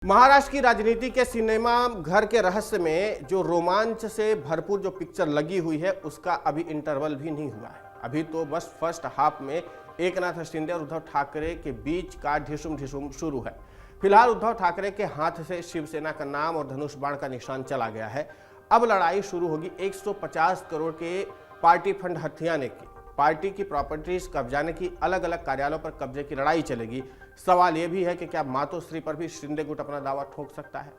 महाराष्ट्र की राजनीति के सिनेमा घर के रहस्य में जो रोमांच से भरपूर जो पिक्चर लगी हुई है उसका अभी इंटरवल भी नहीं हुआ है। अभी तो बस फर्स्ट हाफ में एकनाथ शिंदे और उद्धव ठाकरे के बीच का ढिसुम शुरू है। फिलहाल उद्धव ठाकरे के हाथ से शिवसेना का नाम और धनुष बाण का निशान चला गया है। अब लड़ाई शुरू होगी 150 करोड़ के पार्टी फंड हथियाने की, पार्टी की प्रॉपर्टीज कब्जाने की, अलग अलग कार्यालयों पर कब्जे की लड़ाई चलेगी। सवाल यह भी है कि क्या मातोश्री पर भी शिंदे गुट अपना दावा ठोक सकता है।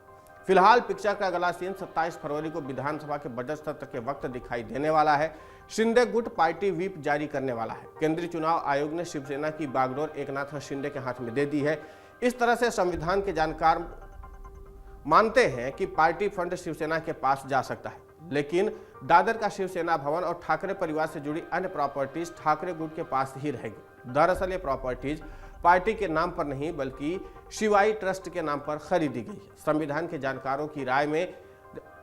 फिलहाल पिक्चर का अगला सीन 27 फरवरी को विधानसभा के बजट सत्र के वक्त दिखाई देने वाला है। शिंदे गुट पार्टी व्हिप जारी करने वाला है। केंद्रीय चुनाव आयोग ने शिवसेना की बागडोर एकनाथ शिंदे के हाथ में दे दी है। इस तरह से संविधान के जानकार मानते हैं कि पार्टी फंड शिवसेना के पास जा सकता है, लेकिन दादर का शिवसेना भवन और ठाकरे परिवार से जुड़ी अन्य प्रॉपर्टीज ठाकरे गुट के पास ही रहेगी। दरअसल ये प्रॉपर्टीज पार्टी के नाम पर नहीं बल्कि शिवाई ट्रस्ट के नाम पर खरीदी गई है। संविधान के जानकारों की राय में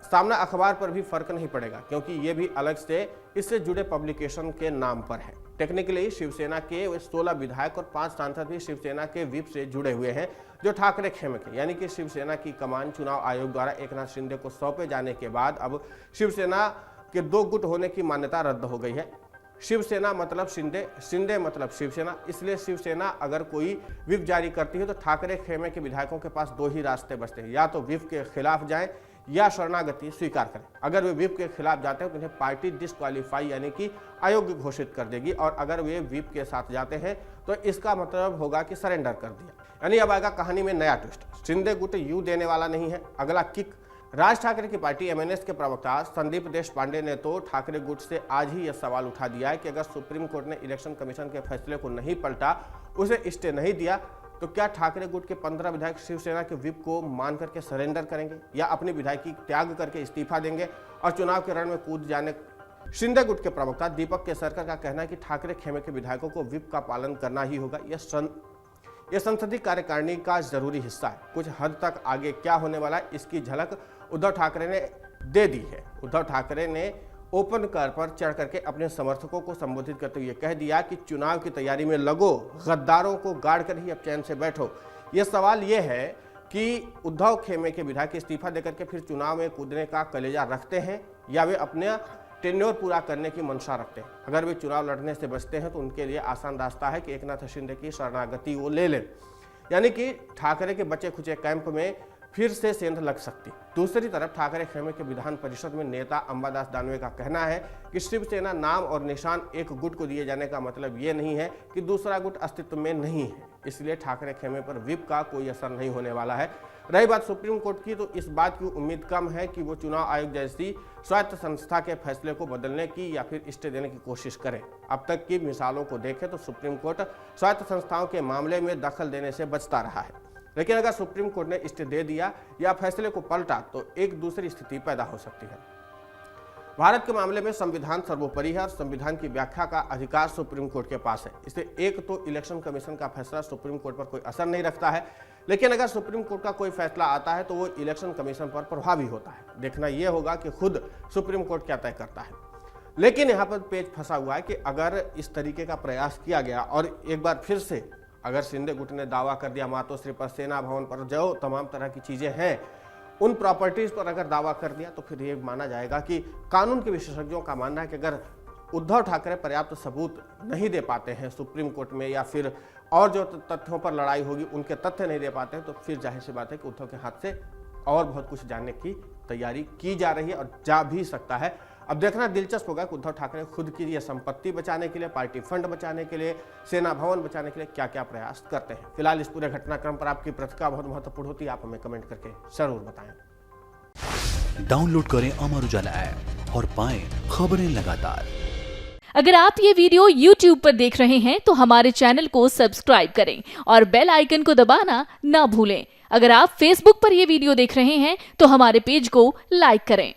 सामना अखबार पर भी फर्क नहीं पड़ेगा, क्योंकि ये भी अलग से इससे जुड़े पब्लिकेशन के नाम पर है। टेक्निकली शिवसेना के 16 विधायक और 5 सांसद भी शिवसेना के व्हिप से जुड़े हुए हैं, जो ठाकरे खेमे के, यानी कि शिवसेना की कमान चुनाव आयोग द्वारा एकनाथ शिंदे को सौंपे जाने के बाद अब शिवसेना के 2 गुट होने की मान्यता रद्द हो गई है। शिवसेना मतलब शिंदे, शिंदे मतलब शिवसेना। इसलिए शिवसेना अगर कोई व्हिप जारी करती है तो ठाकरे खेमे के विधायकों के पास 2 ही रास्ते बचते हैं, या तो व्हिप के खिलाफ जाएं या शरणागति स्वीकार करें। अगर वे व्हिप के खिलाफ जाते हैं तो उन्हें पार्टी डिस्क्वालीफाई यानी कि अयोग्य घोषित कर देगी, और अगर वे व्हिप के साथ जाते हैं तो इसका मतलब होगा कि सरेंडर कर दिया। यानी अब आएगा कहानी में नया ट्विस्ट। शिंदे गुट यूं देने वाला नहीं है। अगला किक राज ठाकरे की पार्टी एमएनएस के प्रवक्ता संदीप देशपांडे ने तो ठाकरे गुट से आज ही यह सवाल उठा दिया है कि अगर सुप्रीम कोर्ट ने इलेक्शन कमीशन के फैसले को नहीं पलटा, उसे स्टे नहीं दिया, तो क्या ठाकरे गुट के 15 विधायक शिवसेना के व्हिप को मान करके सरेंडर करेंगे या अपनी विधायकी त्याग करके इस्तीफा देंगे और चुनाव के रण में कूद जाने। शिंदे गुट के प्रवक्ता दीपक केसरकर का कहना है कि ठाकरे खेमे के विधायकों को व्हिप का पालन करना ही होगा। यह संसदीय कार्यकारिणी का जरूरी हिस्सा है। कुछ हद तक आगे क्या होने वाला है इसकी झलक उद्धव ठाकरे ने दे दी है। उद्धव ठाकरे ने ओपन कार पर चढ़ करके अपने समर्थकों को संबोधित करते हुए कह दिया कि चुनाव की तैयारी में लगो, गद्दारों को गाड़ कर ही अब चैन से बैठो। यह सवाल यह है कि उद्धव खेमे के विधायक इस्तीफा देकर के फिर चुनाव में कूदने का कलेजा रखते हैं या वे अपने टेन्योर पूरा करने की मंशा रखते हैं। अगर वे चुनाव लड़ने से बचते हैं तो उनके लिए आसान रास्ता है कि एकनाथ शिंदे की शरणागति वो ले लें, यानी कि ठाकरे के बचे खुचे कैंप में फिर से सेंध लग सकती। दूसरी तरफ ठाकरे खेमे के विधान परिषद में नेता अंबादास दानवे का कहना है कि शिवसेना नाम और निशान एक गुट को दिए जाने का मतलब ये नहीं है कि दूसरा गुट अस्तित्व में नहीं है। इसलिए ठाकरे खेमे पर व्हिप का कोई असर नहीं होने वाला है। रही बात सुप्रीम कोर्ट की, तो इस बात की उम्मीद कम है कि वो चुनाव आयोग जैसी स्वायत्त संस्था के फैसले को बदलने की या फिर स्टे देने की कोशिश करें। अब तक की मिसालों को देखें तो सुप्रीम कोर्ट स्वायत्त संस्थाओं के मामले में दखल देने से बचता रहा है, लेकिन अगर सुप्रीम कोर्ट ने स्टे दे दिया या फैसले को पलटा तो एक दूसरी स्थिति पैदा हो सकती है। भारत के मामले में संविधान सर्वोपरि है और संविधान की व्याख्या का अधिकार सुप्रीम कोर्ट के पास है। इससे एक तो इलेक्शन कमीशन का फैसला सुप्रीम कोर्ट पर कोई असर नहीं रखता है, लेकिन अगर सुप्रीम कोर्ट का कोई फैसला आता है तो वो इलेक्शन कमीशन पर प्रभावी होता है। देखना यह होगा कि खुद सुप्रीम कोर्ट क्या तय करता है। लेकिन यहाँ पर पेच फंसा हुआ है कि अगर इस तरीके का प्रयास किया गया और एक बार फिर से अगर शिंदे गुट ने दावा कर दिया मातोश्री पर, सेना भवन पर, जो तमाम तरह की चीजें हैं उन प्रॉपर्टीज पर अगर दावा कर दिया तो फिर ये माना जाएगा कि कानून के विशेषज्ञों का मानना है कि अगर उद्धव ठाकरे पर्याप्त सबूत नहीं दे पाते हैं सुप्रीम कोर्ट में या फिर और जो तथ्यों पर लड़ाई होगी उनके तथ्य नहीं दे पाते हैं, तो फिर जाहिर सी बात है कि उद्धव के हाथ से और बहुत कुछ जानने की तैयारी की जा रही है और जा भी सकता है। अब देखना दिलचस्प होगा कि उद्धव ठाकरे खुद की यह संपत्ति बचाने के लिए, पार्टी फंड बचाने के लिए, सेना भवन बचाने के लिए क्या क्या प्रयास करते हैं। फिलहाल इस पूरे घटनाक्रम पर आपकी प्रतिक्रिया बहुत महत्वपूर्ण होती है, आप हमें कमेंट करके जरूर बताएं। डाउनलोड करें अमर उजाला ऐप और पाएं खबरें लगातार। अगर आप ये वीडियो YouTube पर देख रहे हैं तो हमारे चैनल को सब्सक्राइब करें और बेल आइकन को दबाना ना भूलें। अगर आप Facebook पर यह वीडियो देख रहे हैं तो हमारे पेज को लाइक करें।